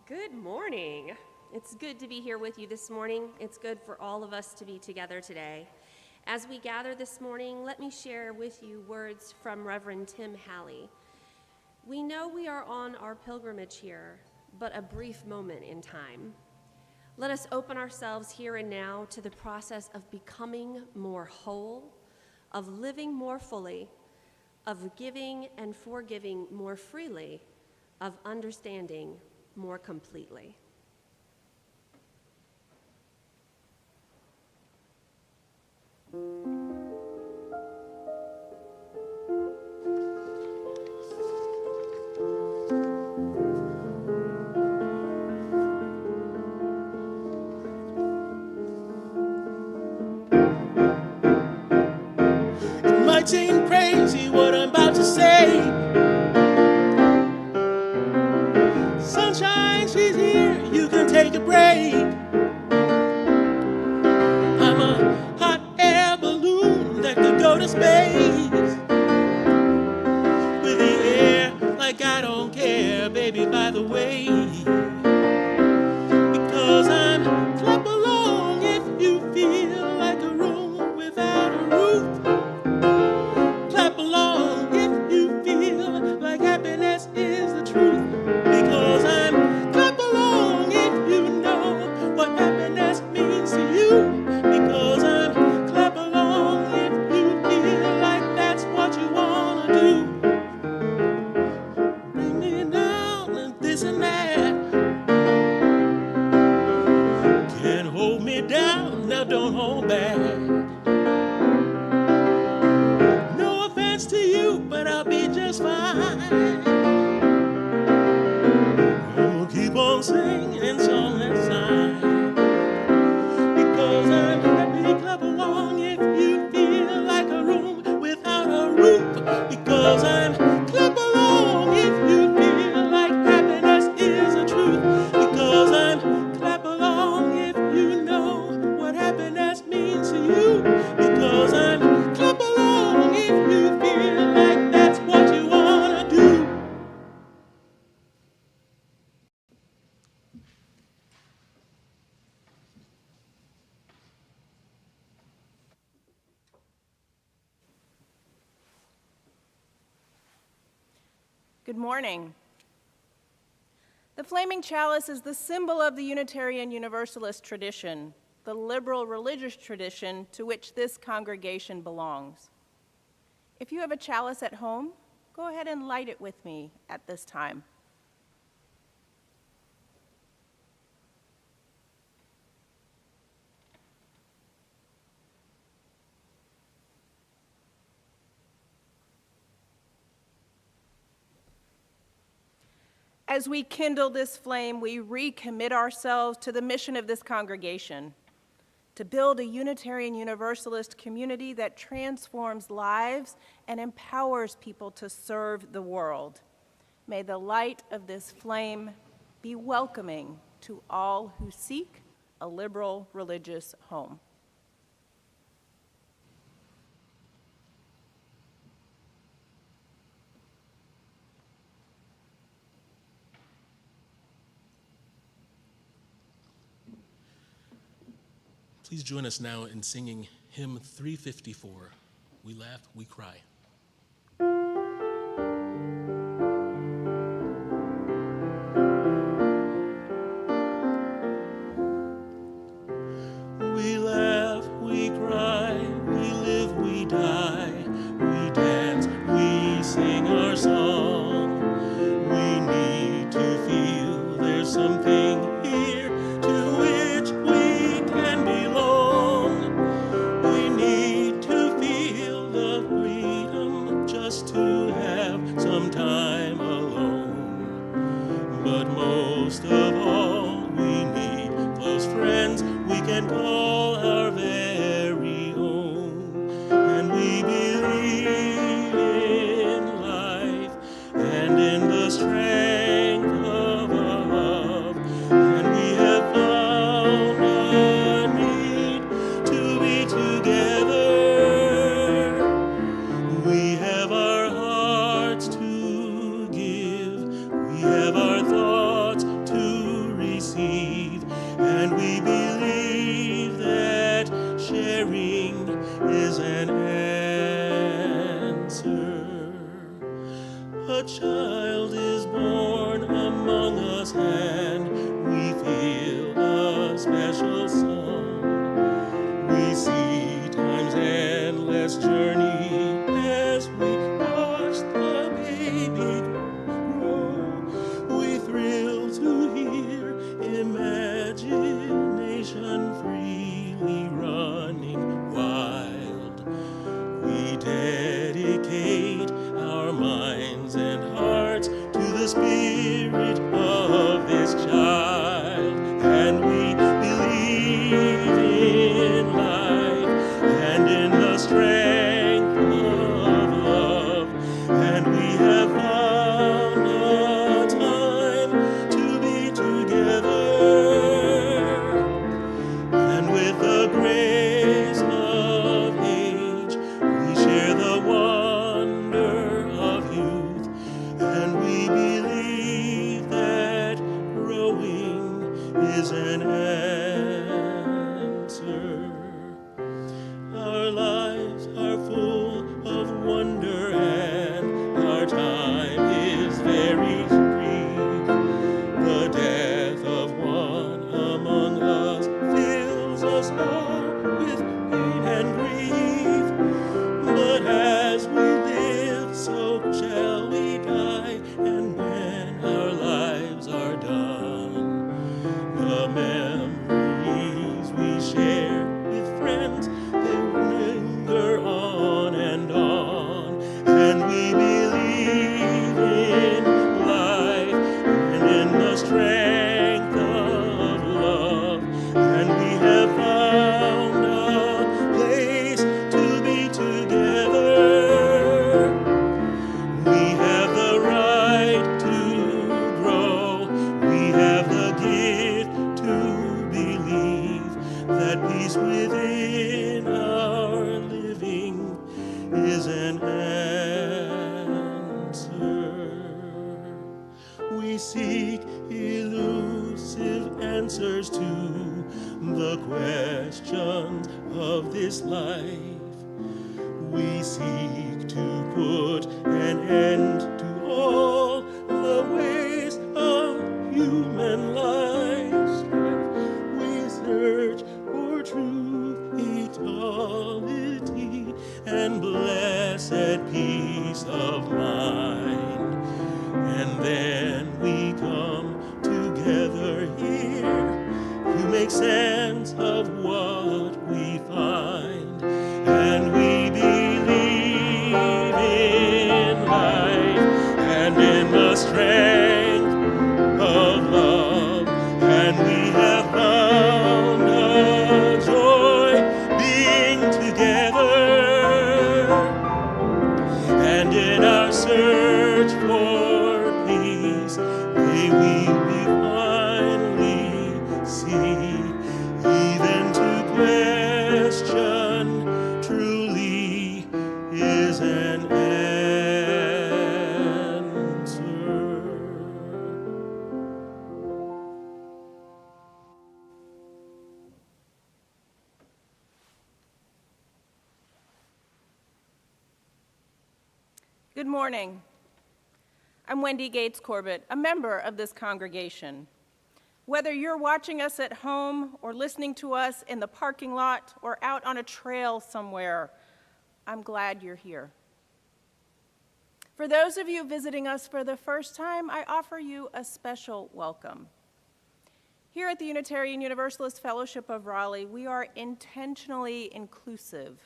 Good morning. It's good to be here with you this morning. It's good for all of us to be together today. As we gather this morning, let me share with you words from Reverend Tim Halley. We know we are on our pilgrimage here, but a brief moment in time. Let us open ourselves here and now to the process of becoming more whole, of living more fully, of giving and forgiving more freely, of understanding more completely. It might seem crazy what I'm about to say. Sunshine, she's here, you can take a break. I'm a hot air balloon that could go to space. With the air like I don't care, baby, by the way. Because I'm clap along if you feel like a room without a roof. Clap along if you feel like happiness is the truth. Because I'm clap along if you know what happiness means to you. Because I'm clap along if you feel like that's what you wanna do. Bring me down and this and that. Can't hold me down, now don't hold back. No offense to you, but I'll be just fine. We'll keep on singing song and sign. Because I'm happy, clap along if you feel like a room without a roof. Because I'm clap along if you feel like happiness is the truth. Because I'm clap along if you know what happiness means to you. Because I'm clap along if you feel like that's what you wanna do. Good morning. The flaming chalice is the symbol of the Unitarian Universalist tradition, the liberal religious tradition to which this congregation belongs. If you have a chalice at home, go ahead and light it with me at this time. As we kindle this flame, we recommit ourselves to the mission of this congregation, to build a Unitarian Universalist community that transforms lives and empowers people to serve the world. May the light of this flame be welcoming to all who seek a liberal religious home. Please join us now in singing hymn 354, We Laugh, We Cry. We laugh, we cry, we live, we die, we dance, we sing our song. We need to feel there's something here to which we can belong. We need to feel the freedom just to have some time alone. But most of all, we need close friends we can call our very own. And we believe in life and in the strength of our love. And we have found our need to be together. We have our hearts to give. We have our thoughts to is an answer. Our lives are full of wonder and our time is very brief. The death of one among us fills us all with pain and grief. But as we live, so shall we die, and when our lives are done, the memories we share with friends, they linger on, and we believe in life and in the strength of love, and we have found a place to be together. We have the right to grow. We have the gift to believe that peace within our living is an answer. We seek elusive answers to the questions of this life. We seek to put an end to all the waste of human life. We search for truth, equality, and blessed peace of mind. And then we come together here to make sense of what we find, and we believe in life and in the strength of love, and we have found a joy being together, and in our search for peace, may we finally see, even to question truly is an answer. Good morning. I'm Wendy Gates Corbett, a member of this congregation. Whether you're watching us at home or listening to us in the parking lot or out on a trail somewhere, I'm glad you're here. For those of you visiting us for the first time, I offer you a special welcome. Here at the Unitarian Universalist Fellowship of Raleigh, we are intentionally inclusive.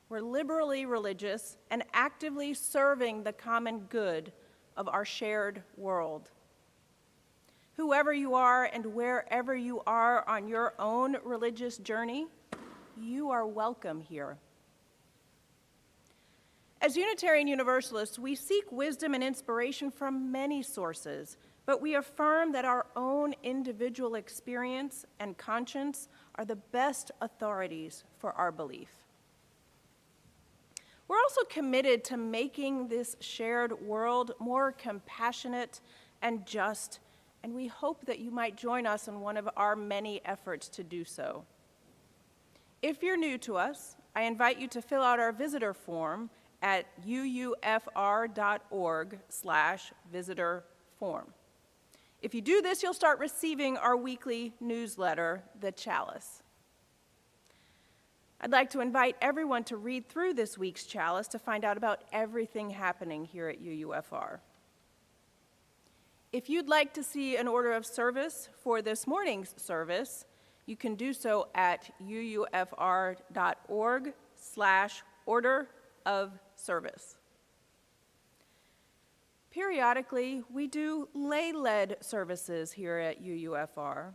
We're liberally religious and actively serving the common good of our shared world. Whoever you are and wherever you are on your own religious journey, you are welcome here. As Unitarian Universalists, we seek wisdom and inspiration from many sources, but we affirm that our own individual experience and conscience are the best authorities for our belief. We're also committed to making this shared world more compassionate and just, and we hope that you might join us in one of our many efforts to do so. If you're new to us, I invite you to fill out our visitor form at uufr.org/visitor form. If you do this, you'll start receiving our weekly newsletter, The Chalice. I'd like to invite everyone to read through this week's Chalice to find out about everything happening here at UUFR. If you'd like to see an order of service for this morning's service, you can do so at uufr.org/order of service. Periodically, we do lay-led services here at UUFR.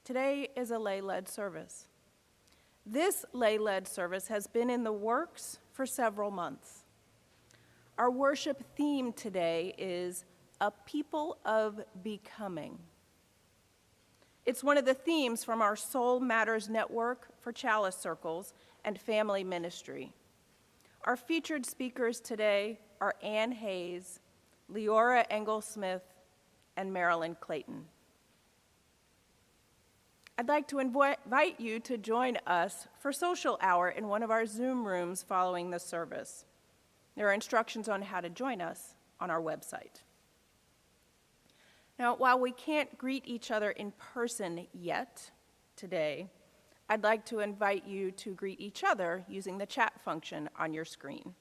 Today is a lay-led service. This lay-led service has been in the works for several months. Our worship theme today is a people of becoming. It's one of the themes from our Soul Matters Network for Chalice Circles and Family Ministry. Our featured speakers today are Ann Hayes, Leora Engel Smith, and Marilyn Clayton. I'd like to invite you to join us for social hour in one of our Zoom rooms following the service. There are instructions on how to join us on our website. Now, while we can't greet each other in person yet today, I'd like to invite you to greet each other using the chat function on your screen.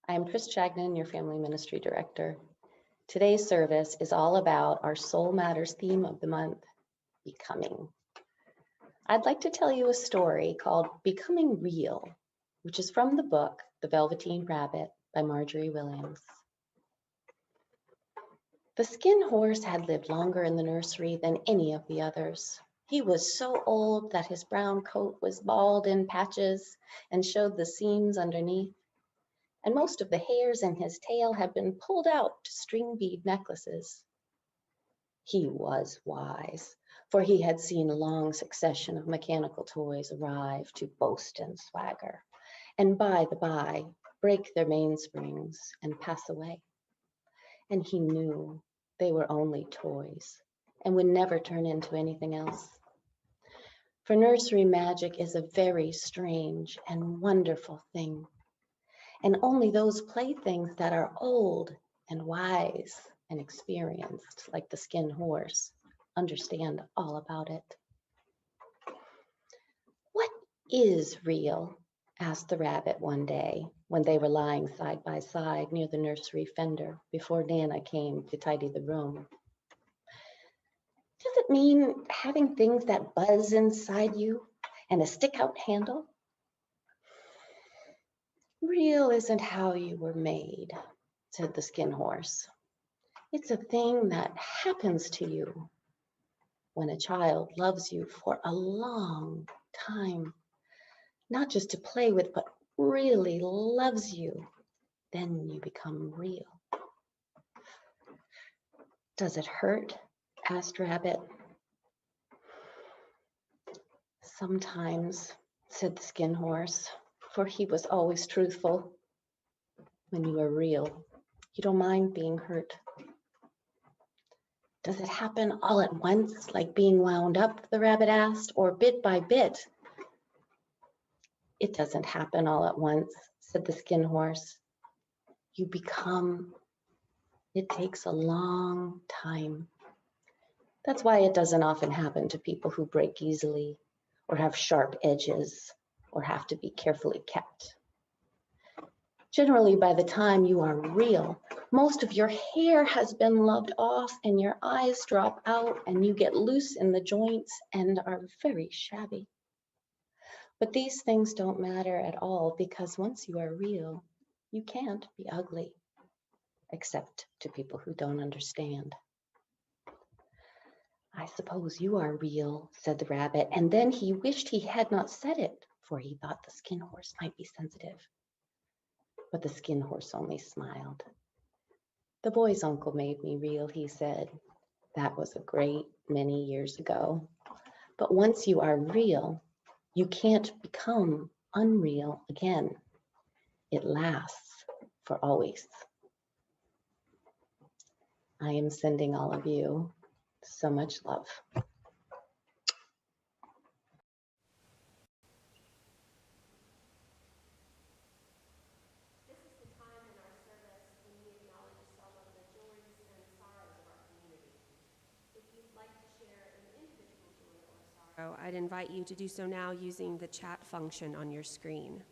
I'm Chris Chagnon, your Family Ministry Director. Today's service is all about our Soul Matters theme of the month, Becoming. I'd like to tell you a story called Becoming Real, which is from the book The Velveteen Rabbit by Marjorie Williams. The skin horse had lived longer in the nursery than any of the others. He was so old that his brown coat was bald in patches and showed the seams underneath, and most of the hairs in his tail had been pulled out to string bead necklaces. He was wise, for he had seen a long succession of mechanical toys arrive to boast and swagger, and by the by, break their mainsprings and pass away. And he knew they were only toys and would never turn into anything else. For nursery magic is a very strange and wonderful thing. And only those playthings that are old and wise and experienced, like the skin horse, understand all about it. What is real? Asked the rabbit one day when they were lying side by side near the nursery fender before Nana came to tidy the room. Does it mean having things that buzz inside you and a stick-out handle? Real isn't how you were made, said the skin horse. It's a thing that happens to you when a child loves you for a long time, not just to play with, but really loves you. Then you become real. Does it hurt? Asked Rabbit. Sometimes, said the skin horse, for he was always truthful. When you are real, you don't mind being hurt. Does it happen all at once, like being wound up, the rabbit asked, or bit by bit? It doesn't happen all at once, said the skin horse. You become. It takes a long time. That's why it doesn't often happen to people who break easily, or have sharp edges, or have to be carefully kept. Generally, by the time you are real, most of your hair has been loved off and your eyes drop out and you get loose in the joints and are very shabby. But these things don't matter at all because once you are real, you can't be ugly, except to people who don't understand. I suppose you are real, said the rabbit, and then he wished he had not said it, for he thought the skin horse might be sensitive. But the skin horse only smiled. The boy's uncle made me real, he said. That was a great many years ago. But once you are real, you can't become unreal again. It lasts for always. I am sending all of you so much love. This is the time in our service when we acknowledge some of the joys and sorrows of our community. If you'd like to share an individual joy or sorrow, I'd invite you to do so now using the chat function on your screen.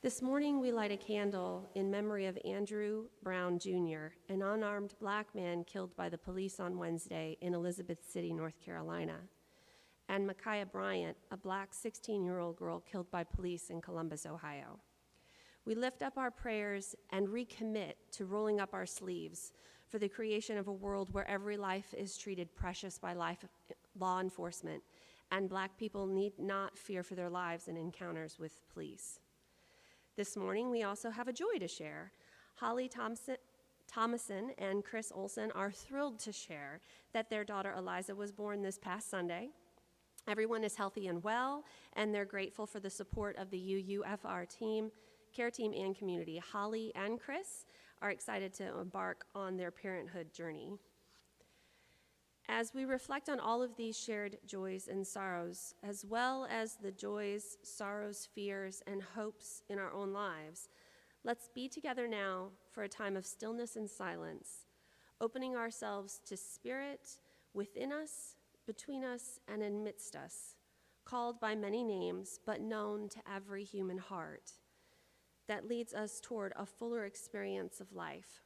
This morning, we light a candle in memory of Andrew Brown Jr., an unarmed black man killed by the police on Wednesday in Elizabeth City, North Carolina, and Micaiah Bryant, a black 16-year-old girl killed by police in Columbus, Ohio. We lift up our prayers and recommit to rolling up our sleeves for the creation of a world where every life is treated precious by law enforcement, and black people need not fear for their lives in encounters with police. This morning, we also have a joy to share. Holly Thomason and Chris Olson are thrilled to share that their daughter Eliza was born this past Sunday. Everyone is healthy and well, and they're grateful for the support of the UUFR team, care team, and community. Holly and Chris are excited to embark on their parenthood journey. As we reflect on all of these shared joys and sorrows, as well as the joys, sorrows, fears, and hopes in our own lives, let's be together now for a time of stillness and silence, opening ourselves to Spirit within us, between us, and amidst us, called by many names, but known to every human heart, that leads us toward a fuller experience of life.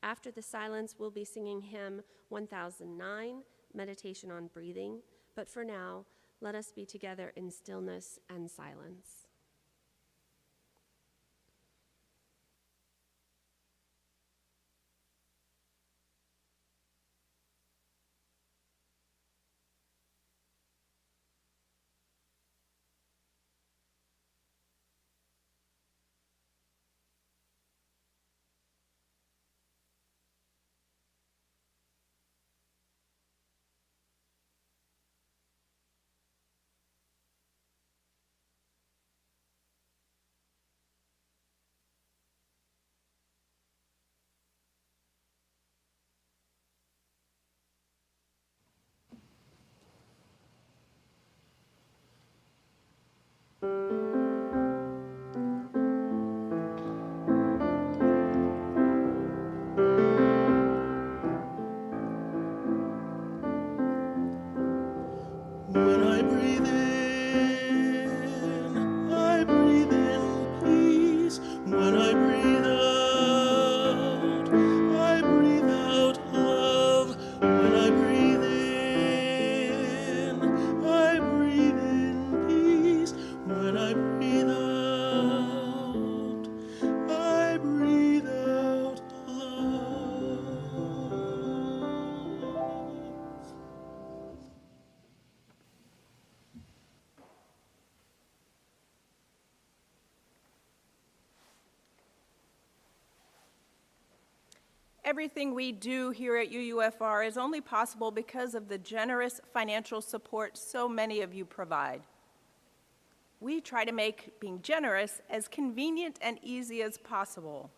After the silence, we'll be singing hymn 1009, Meditation on Breathing, but for now, let us be together in stillness and silence. When I breathe in peace. When I breathe out love. When I breathe in peace. When I breathe out love. Everything we do here at UUFR is only possible because of the generous financial support so many of you provide. We try to make being generous as convenient and easy as possible.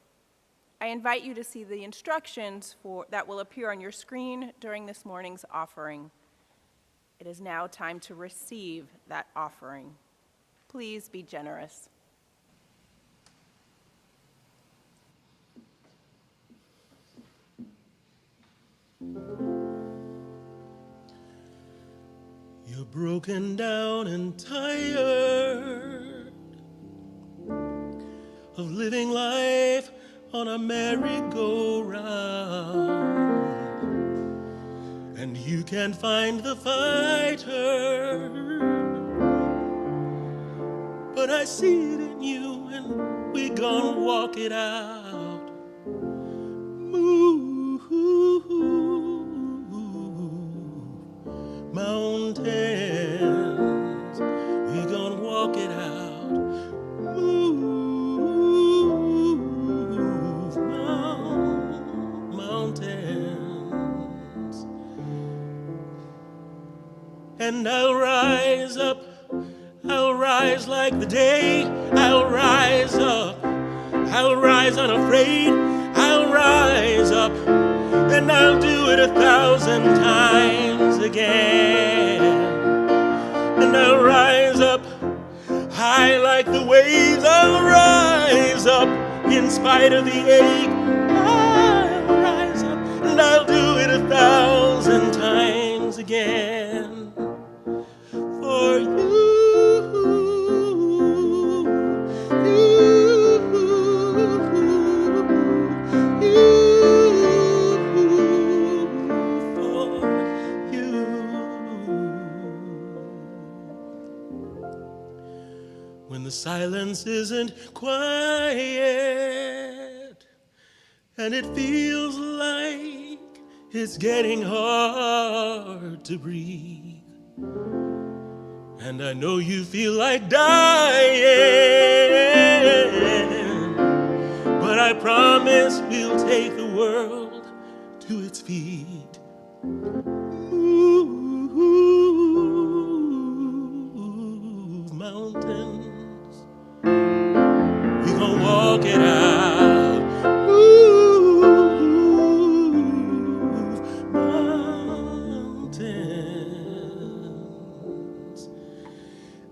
I invite you to see the instructions that will appear on your screen during this morning's offering. It is now time to receive that offering. Please be generous. You're broken down and tired of living life on a merry-go-round, and you can't find the fighter, but I see it in you, and we gonna walk it out. Move mountains, we gonna walk it out. Move mountains. And I'll rise up, I'll rise like the day, I'll rise up, I'll rise unafraid, I'll rise up, and I'll do it 1,000 times again. And I'll rise up, high like the waves, I'll rise up, in spite of the ache, I'll rise up, and I'll do it 1,000 times again. For you. silence isn't quiet, and it feels like it's getting hard to breathe. And I know you feel like dying, but I promise we'll take the world to its feet. Move mountains, we gon' walk it out. Move mountains,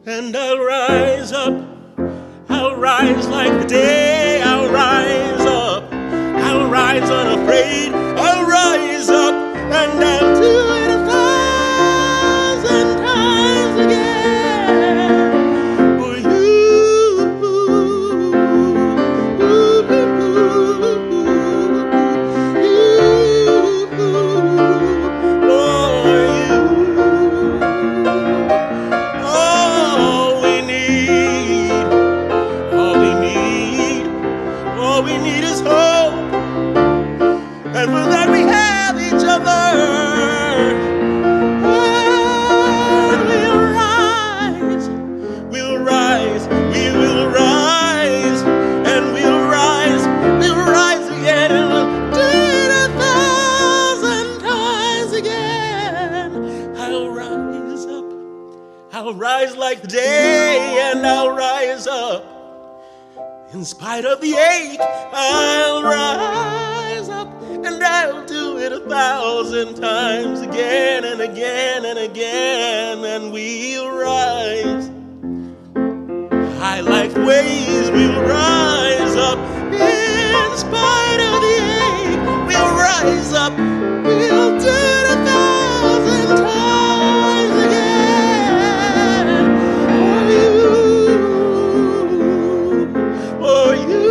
and I'll rise up. I'll rise like the day. I'll rise up. I'll rise unafraid. I'll rise up, and I'll do it 1,000 times again for you. All we need is hope, and for that we have each other. And we'll rise, we will rise, and we'll rise again, and we'll do it 1,000 times again. I'll rise up, I'll rise like the day, and I'll rise up. In spite of the ache, I'll rise up, and I'll do it 1,000 times again and again and again, and we'll rise. High like waves, we'll rise up. In spite of the ache, we'll rise up. We'll do it 1,000 times again for you.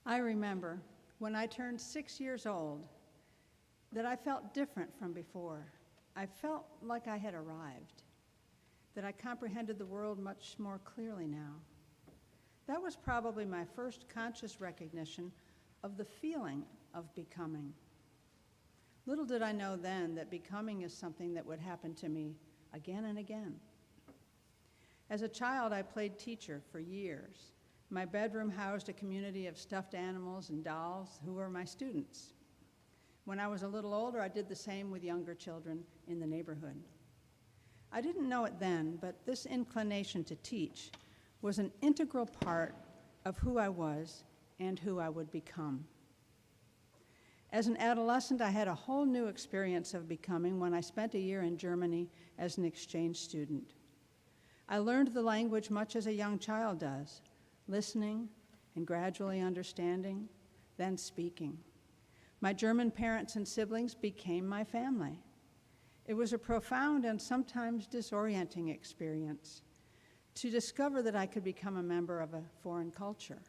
I remember when I turned 6 years old that I felt different from before. I felt like I had arrived, that I comprehended the world much more clearly now. That was probably my first conscious recognition of the feeling of becoming. Little did I know then that becoming is something that would happen to me again and again. As a child, I played teacher for years. My bedroom housed a community of stuffed animals and dolls who were my students. When I was a little older, I did the same with younger children in the neighborhood. I didn't know it then, but this inclination to teach was an integral part of who I was and who I would become. As an adolescent, I had a whole new experience of becoming when I spent a year in Germany as an exchange student. I learned the language much as a young child does, listening and gradually understanding, then speaking. My German parents and siblings became my family. It was a profound and sometimes disorienting experience to discover that I could become a member of a foreign culture.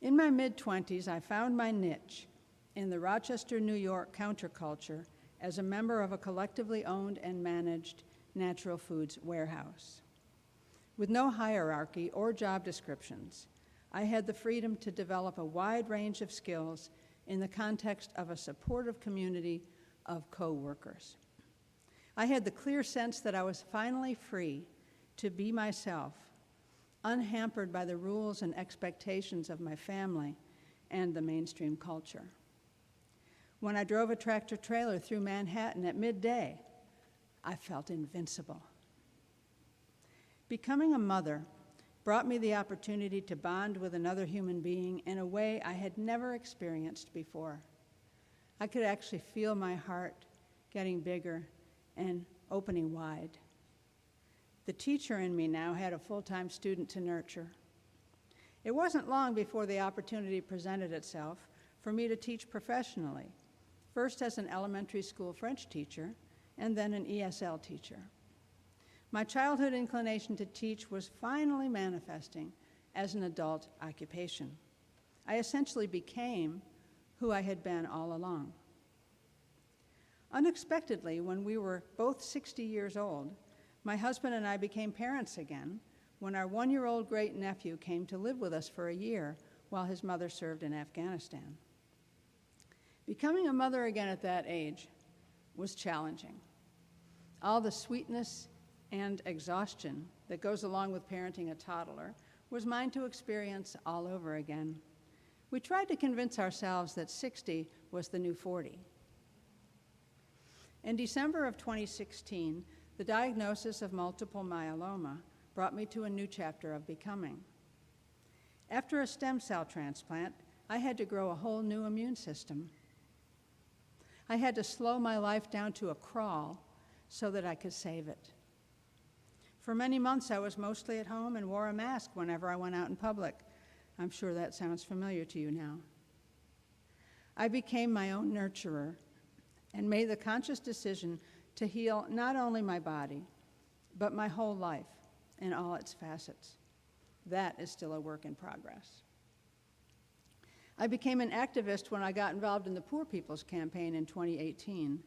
In my mid-20s, I found my niche in the Rochester, New York counterculture as a member of a collectively owned and managed natural foods warehouse. With no hierarchy or job descriptions, I had the freedom to develop a wide range of skills in the context of a supportive community of co-workers. I had the clear sense that I was finally free to be myself, unhampered by the rules and expectations of my family and the mainstream culture. When I drove a tractor-trailer through Manhattan at midday, I felt invincible. Becoming a mother brought me the opportunity to bond with another human being in a way I had never experienced before. I could actually feel my heart getting bigger and opening wide. The teacher in me now had a full-time student to nurture. It wasn't long before the opportunity presented itself for me to teach professionally, first as an elementary school French teacher, and then an ESL teacher. My childhood inclination to teach was finally manifesting as an adult occupation. I essentially became who I had been all along. Unexpectedly, when we were both 60 years old, my husband and I became parents again when our 1-year-old great-nephew came to live with us for a year while his mother served in Afghanistan. Becoming a mother again at that age was challenging. All the sweetness and exhaustion that goes along with parenting a toddler was mine to experience all over again. We tried to convince ourselves that 60 was the new 40. In December of 2016, the diagnosis of multiple myeloma brought me to a new chapter of becoming. After a stem cell transplant, I had to grow a whole new immune system. I had to slow my life down to a crawl so that I could save it. For many months, I was mostly at home and wore a mask whenever I went out in public. I'm sure that sounds familiar to you now. I became my own nurturer and made the conscious decision to heal not only my body, but my whole life in all its facets. That is still a work in progress. I became an activist when I got involved in the Poor People's Campaign in 2018.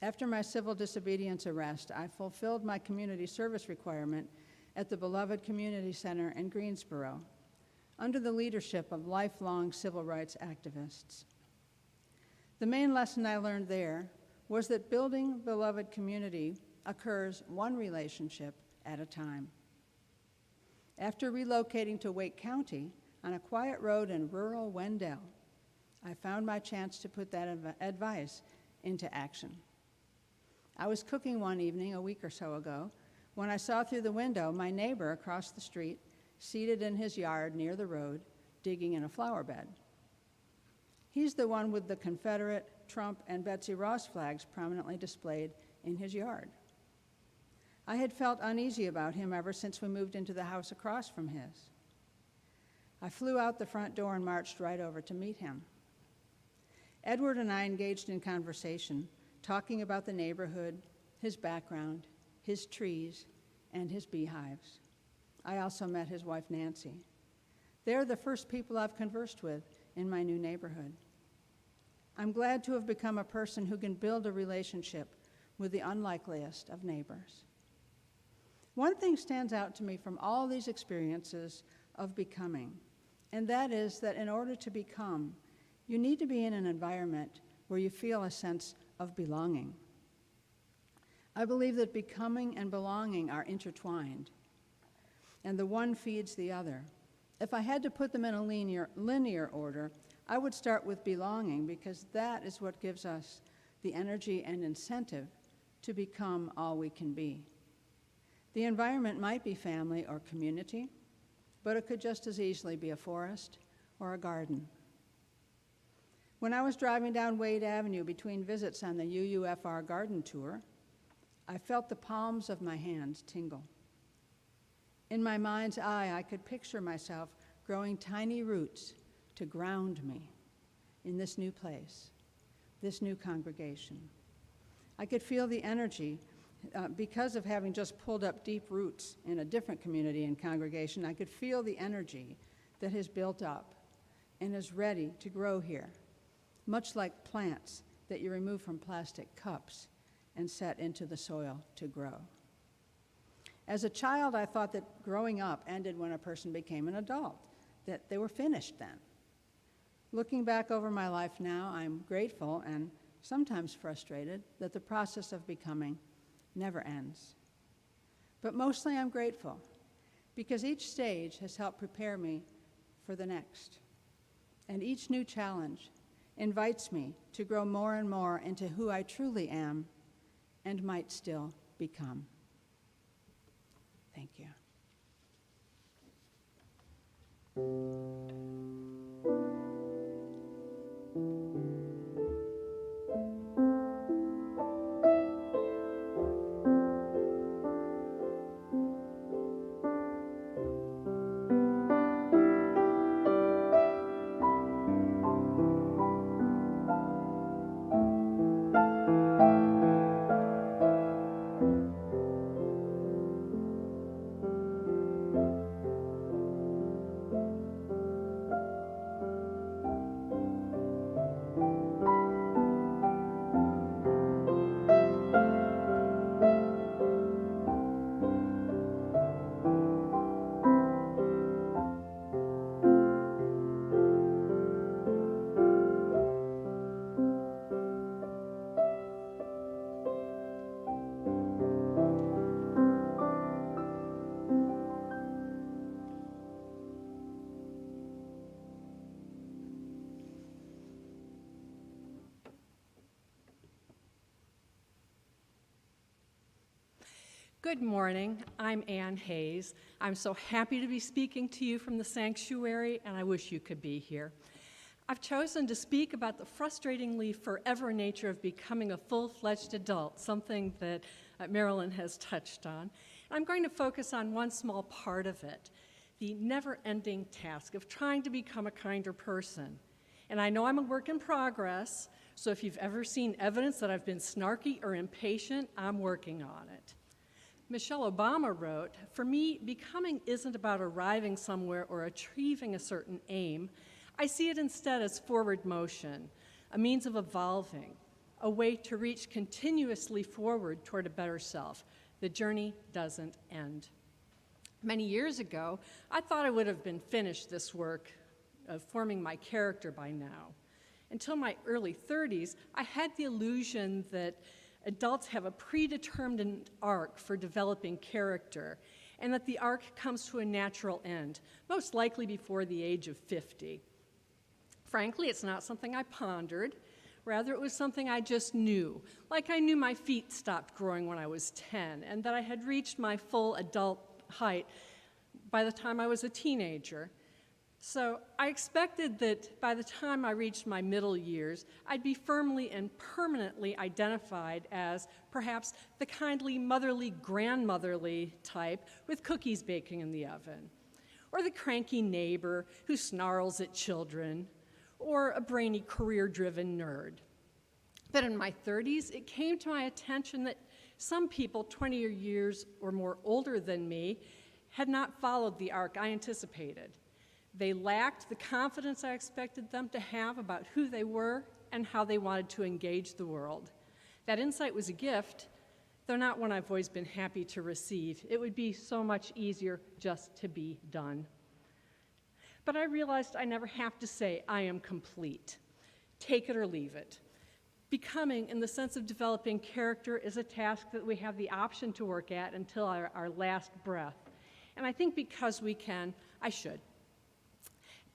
After my civil disobedience arrest, I fulfilled my community service requirement at the beloved Community Center in Greensboro, under the leadership of lifelong civil rights activists. The main lesson I learned there was that building beloved community occurs one relationship at a time. After relocating to Wake County, on a quiet road in rural Wendell, I found my chance to put that advice into action. I was cooking one evening a week or so ago when I saw through the window my neighbor across the street seated in his yard near the road, digging in a flower bed. He's the one with the Confederate, Trump, and Betsy Ross flags prominently displayed in his yard. I had felt uneasy about him ever since we moved into the house across from his. I flew out the front door and marched right over to meet him. Edward and I engaged in conversation, talking about the neighborhood, his background, his trees, and his beehives. I also met his wife, Nancy. They're the first people I've conversed with in my new neighborhood. I'm glad to have become a person who can build a relationship with the unlikeliest of neighbors. One thing stands out to me from all these experiences of becoming, and that is that in order to become, you need to be in an environment where you feel a sense of belonging. I believe that becoming and belonging are intertwined, and the one feeds the other. If I had to put them in a linear order, I would start with belonging because that is what gives us the energy and incentive to become all we can be. The environment might be family or community, but it could just as easily be a forest or a garden. When I was driving down Wade Avenue between visits on the UUFR garden tour, I felt the palms of my hands tingle. In my mind's eye, I could picture myself growing tiny roots to ground me in this new place, this new congregation. I could feel the energy because of having just pulled up deep roots in a different community and congregation. I could feel the energy that has built up and is ready to grow here, much like plants that you remove from plastic cups and set into the soil to grow. As a child, I thought that growing up ended when a person became an adult, that they were finished then. Looking back over my life now, I'm grateful and sometimes frustrated that the process of becoming never ends. But mostly I'm grateful because each stage has helped prepare me for the next. And each new challenge invites me to grow more and more into who I truly am and might still become. Thank you. Good morning. I'm Ann Hayes. I'm so happy to be speaking to you from the sanctuary, and I wish you could be here. I've chosen to speak about the frustratingly forever nature of becoming a full-fledged adult, something that Marilyn has touched on. I'm going to focus on one small part of it, the never-ending task of trying to become a kinder person. And I know I'm a work in progress, so if you've ever seen evidence that I've been snarky or impatient, I'm working on it. Michelle Obama wrote, "For me, becoming isn't about arriving somewhere or achieving a certain aim. I see it instead as forward motion, a means of evolving, a way to reach continuously forward toward a better self. The journey doesn't end." Many years ago, I thought I would have been finished this work of forming my character by now. Until my early 30s, I had the illusion that adults have a predetermined arc for developing character, and that the arc comes to a natural end, most likely before the age of 50. Frankly, it's not something I pondered. Rather, it was something I just knew, like I knew my feet stopped growing when I was 10, and that I had reached my full adult height by the time I was a teenager. So I expected that by the time I reached my middle years, I'd be firmly and permanently identified as perhaps the kindly, motherly, grandmotherly type with cookies baking in the oven, or the cranky neighbor who snarls at children, or a brainy, career-driven nerd. But in my 30s, it came to my attention that some people 20 years or more older than me had not followed the arc I anticipated. They lacked the confidence I expected them to have about who they were and how they wanted to engage the world. That insight was a gift, though not one I've always been happy to receive. It would be so much easier just to be done. But I realized I never have to say I am complete. Take it or leave it. Becoming, in the sense of developing character, is a task that we have the option to work at until our last breath. And I think because we can, I should.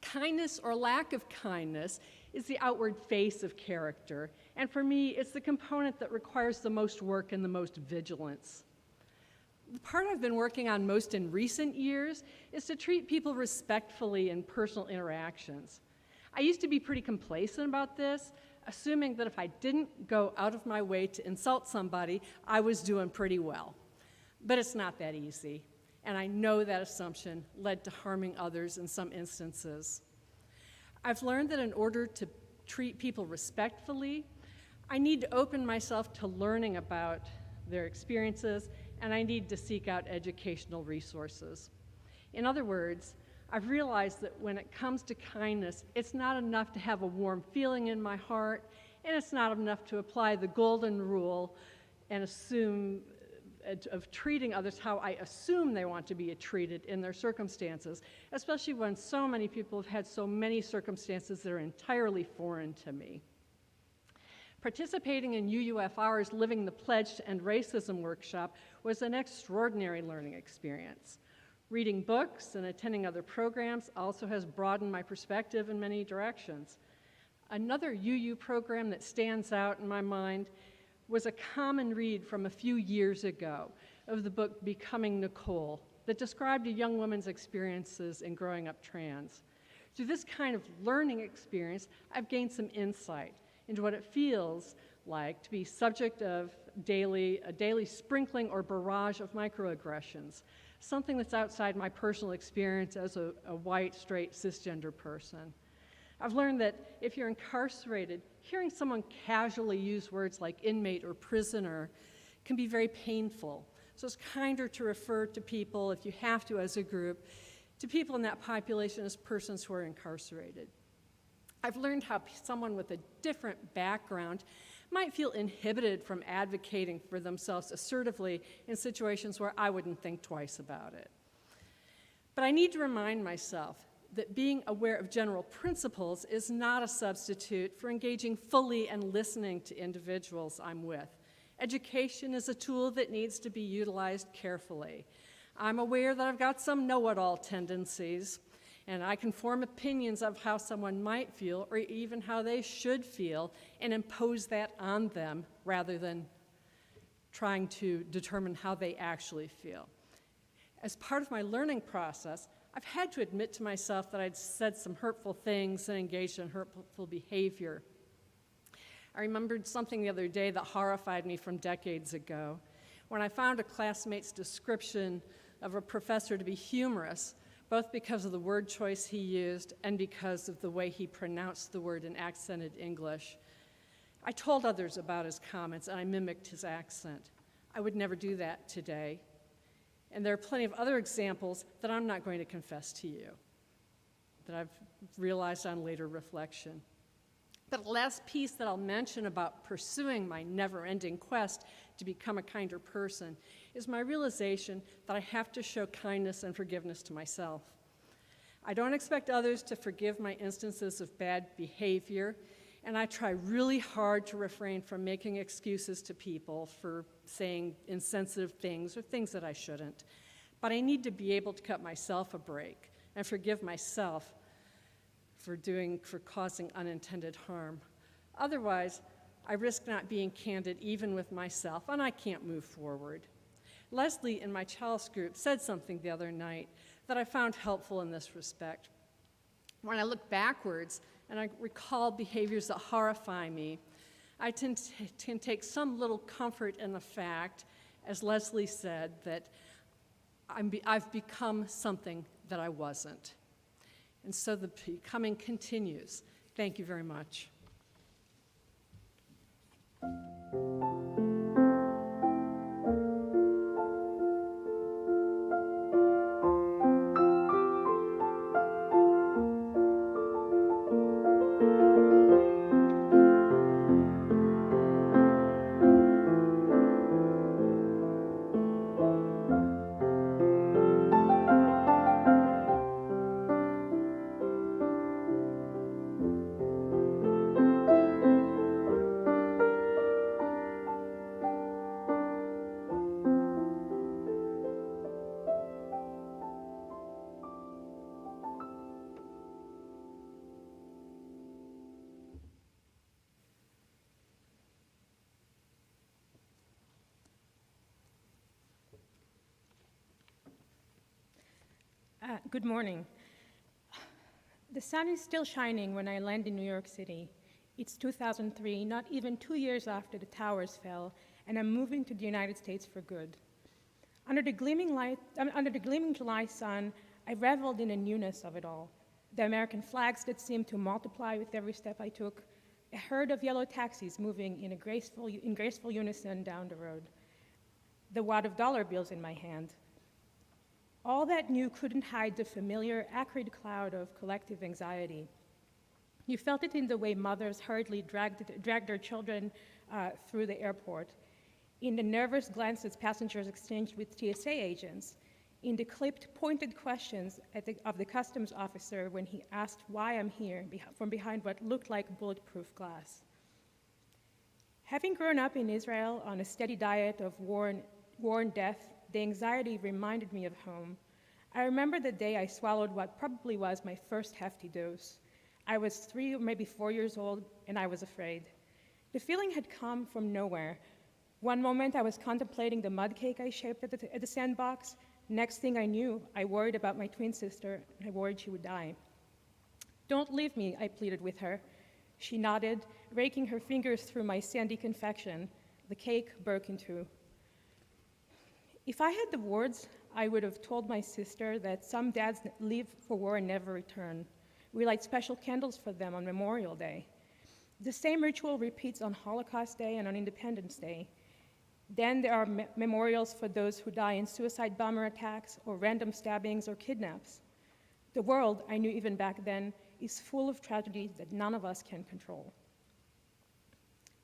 Kindness or lack of kindness is the outward face of character, and for me, it's the component that requires the most work and the most vigilance. The part I've been working on most in recent years is to treat people respectfully in personal interactions. I used to be pretty complacent about this, assuming that if I didn't go out of my way to insult somebody, I was doing pretty well. But it's not that easy. And I know that assumption led to harming others in some instances. I've learned that in order to treat people respectfully, I need to open myself to learning about their experiences, and I need to seek out educational resources. In other words, I've realized that when it comes to kindness, it's not enough to have a warm feeling in my heart, and it's not enough to apply the golden rule and assume of treating others how I assume they want to be treated in their circumstances, especially when so many people have had so many circumstances that are entirely foreign to me. Participating in UUFR's Living the Pledge to End Racism workshop was an extraordinary learning experience. Reading books and attending other programs also has broadened my perspective in many directions. Another UU program that stands out in my mind was a common read from a few years ago of the book Becoming Nicole that described a young woman's experiences in growing up trans. Through this kind of learning experience, I've gained some insight into what it feels like to be subject of a daily sprinkling or barrage of microaggressions, something that's outside my personal experience as a white, straight, cisgender person. I've learned that if you're incarcerated, hearing someone casually use words like inmate or prisoner can be very painful. So it's kinder to refer to people, if you have to as a group, to people in that population as persons who are incarcerated. I've learned how someone with a different background might feel inhibited from advocating for themselves assertively in situations where I wouldn't think twice about it. But I need to remind myself that being aware of general principles is not a substitute for engaging fully and listening to individuals I'm with. Education is a tool that needs to be utilized carefully. I'm aware that I've got some know-it-all tendencies, and I can form opinions of how someone might feel or even how they should feel and impose that on them rather than trying to determine how they actually feel. As part of my learning process, I've had to admit to myself that I'd said some hurtful things and engaged in hurtful behavior. I remembered something the other day that horrified me from decades ago, when I found a classmate's description of a professor to be humorous, both because of the word choice he used and because of the way he pronounced the word in accented English. I told others about his comments, and I mimicked his accent. I would never do that today. And there are plenty of other examples that I'm not going to confess to you, that I've realized on later reflection. The last piece that I'll mention about pursuing my never-ending quest to become a kinder person is my realization that I have to show kindness and forgiveness to myself. I don't expect others to forgive my instances of bad behavior, and I try really hard to refrain from making excuses to people for saying insensitive things or things that I shouldn't. But I need to be able to cut myself a break and forgive myself for causing unintended harm. Otherwise, I risk not being candid even with myself, and I can't move forward. Leslie in my Chalice group said something the other night that I found helpful in this respect. When I look backwards and I recall behaviors that horrify me, I tend to take some little comfort in the fact, as Leslie said, that I've become something that I wasn't. And so the becoming continues. Thank you very much. Good morning. The sun is still shining when I land in New York City. It's 2003, not even 2 years after the towers fell, and I'm moving to the United States for good. Under the gleaming July sun, I reveled in the newness of it all. The American flags that seemed to multiply with every step I took, a herd of yellow taxis moving in graceful unison down the road, the wad of dollar bills in my hand. All that new couldn't hide the familiar, acrid cloud of collective anxiety. You felt it in the way mothers hurriedly dragged their children through the airport, in the nervous glances passengers exchanged with TSA agents, in the clipped, pointed questions of the customs officer when he asked why I'm here from behind what looked like bulletproof glass. Having grown up in Israel on a steady diet of war and death, the anxiety reminded me of home. I remember the day I swallowed what probably was my first hefty dose. I was 3 or maybe 4 years old, and I was afraid. The feeling had come from nowhere. One moment I was contemplating the mud cake I shaped at the sandbox. Next thing I knew, I worried about my twin sister, and I worried she would die. "Don't leave me," I pleaded with her. She nodded, raking her fingers through my sandy confection. The cake broke in two. If I had the words, I would have told my sister that some dads leave for war and never return. We light special candles for them on Memorial Day. The same ritual repeats on Holocaust Day and on Independence Day. Then there are memorials for those who die in suicide bomber attacks or random stabbings or kidnaps. The world, I knew even back then, is full of tragedies that none of us can control.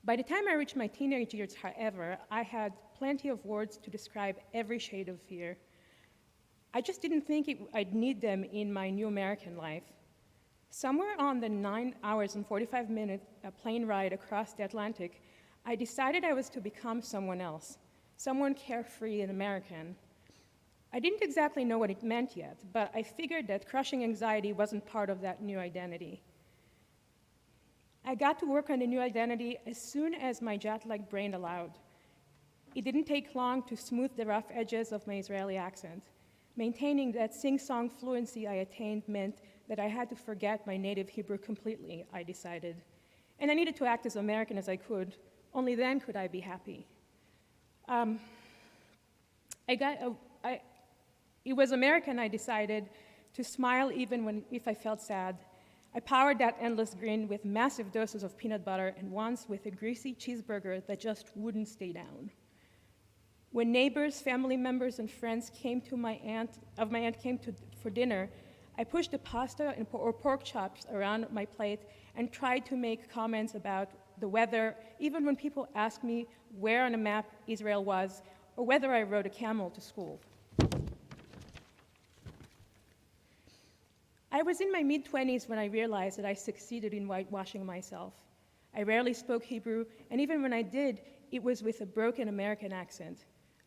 By the time I reached my teenage years, however, I had plenty of words to describe every shade of fear. I just didn't think I'd need them in my new American life. Somewhere on the 9 hours and 45 minute plane ride across the Atlantic, I decided I was to become someone else, someone carefree and American. I didn't exactly know what it meant yet, but I figured that crushing anxiety wasn't part of that new identity. I got to work on the new identity as soon as my jet-lagged brain allowed. It didn't take long to smooth the rough edges of my Israeli accent. Maintaining that sing-song fluency I attained meant that I had to forget my native Hebrew completely, I decided. And I needed to act as American as I could. Only then could I be happy. It was American, I decided, to smile even if I felt sad. I powered that endless grin with massive doses of peanut butter and once with a greasy cheeseburger that just wouldn't stay down. When neighbors, family members, and friends for dinner, I pushed the pasta or pork chops around my plate and tried to make comments about the weather, even when people asked me where on a map Israel was or whether I rode a camel to school. I was in my mid-20s when I realized that I succeeded in whitewashing myself. I rarely spoke Hebrew, and even when I did, it was with a broken American accent.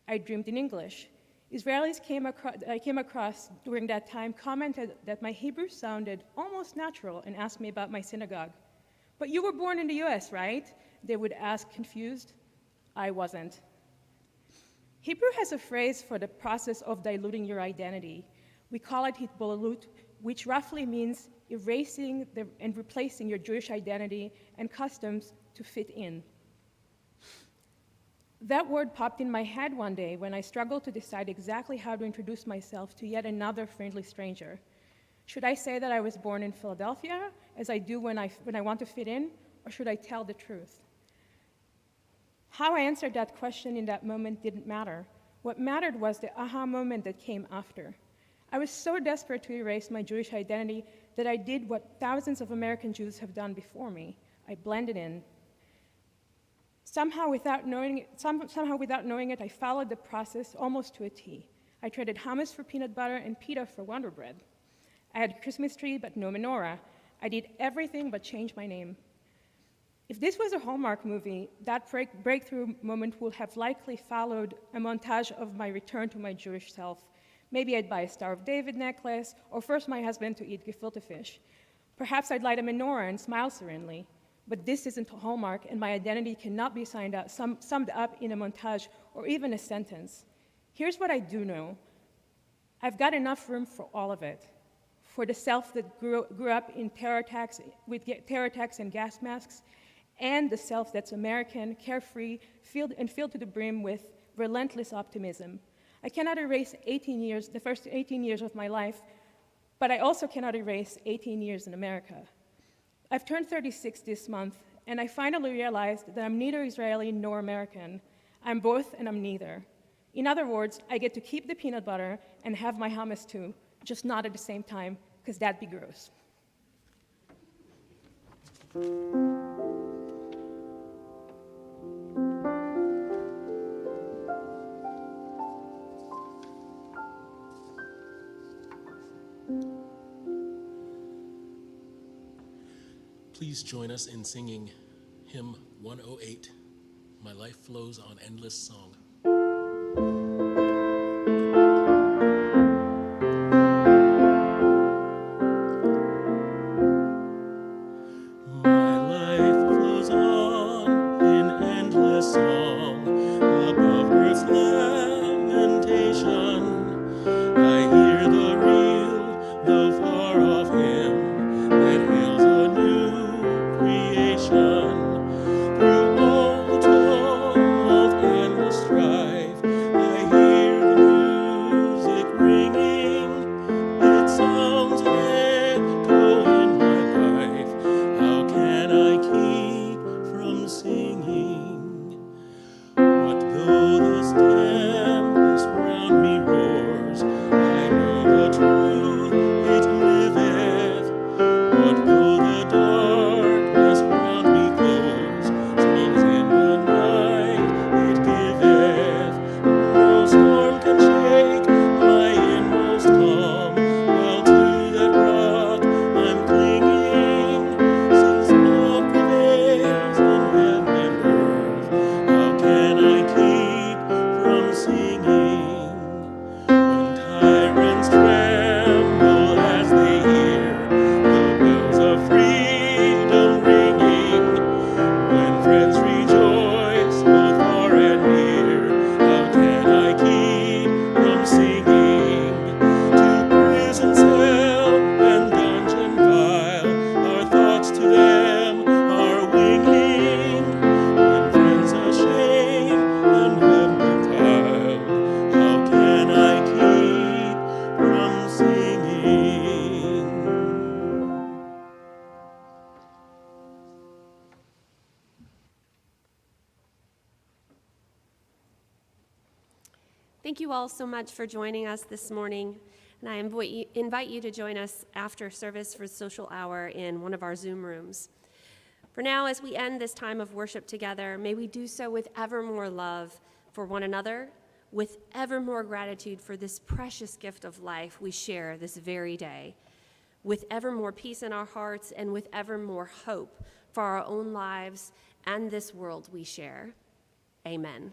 I dreamed in English. Israelis I came across during that time commented that my Hebrew sounded almost natural and asked me about my synagogue. "But you were born in the US, right?" They would ask, confused. I wasn't. Hebrew has a phrase for the process of diluting your identity. We call it hitbolalut, which roughly means erasing and replacing your Jewish identity and customs to fit in. That word popped in my head one day when I struggled to decide exactly how to introduce myself to yet another friendly stranger. Should I say that I was born in Philadelphia, as I do when I want to fit in, or should I tell the truth? How I answered that question in that moment didn't matter. What mattered was the aha moment that came after. I was so desperate to erase my Jewish identity that I did what thousands of American Jews have done before me. I blended in. Somehow without knowing it, I followed the process almost to a T. I traded hummus for peanut butter and pita for Wonder Bread. I had a Christmas tree, but no menorah. I did everything but change my name. If this was a Hallmark movie, that breakthrough moment would have likely followed a montage of my return to my Jewish self. Maybe I'd buy a Star of David necklace, or force my husband to eat gefilte fish. Perhaps I'd light a menorah and smile serenely. But this isn't a Hallmark, and my identity cannot be summed up in a montage or even a sentence. Here's what I do know. I've got enough room for all of it. For the self that grew up in terror attacks and gas masks, and the self that's American, carefree, filled to the brim with relentless optimism. I cannot erase the first 18 years of my life, but I also cannot erase 18 years in America. I've turned 36 this month, and I finally realized that I'm neither Israeli nor American. I'm both, and I'm neither. In other words, I get to keep the peanut butter and have my hummus too, just not at the same time, because that'd be gross. Please join us in singing hymn 108, My Life Flows on Endless Song. My life flows on in endless song, above earth's lamentation. I hear the real, the far-off hymn that hails a new creation. Through all the tumult and the strife, Thank you all so much for joining us this morning, and I invite you to join us after service for social hour in one of our Zoom rooms. For now, as we end this time of worship together, may we do so with ever more love for one another, with ever more gratitude for this precious gift of life we share this very day, with ever more peace in our hearts, and with ever more hope for our own lives and this world we share. Amen.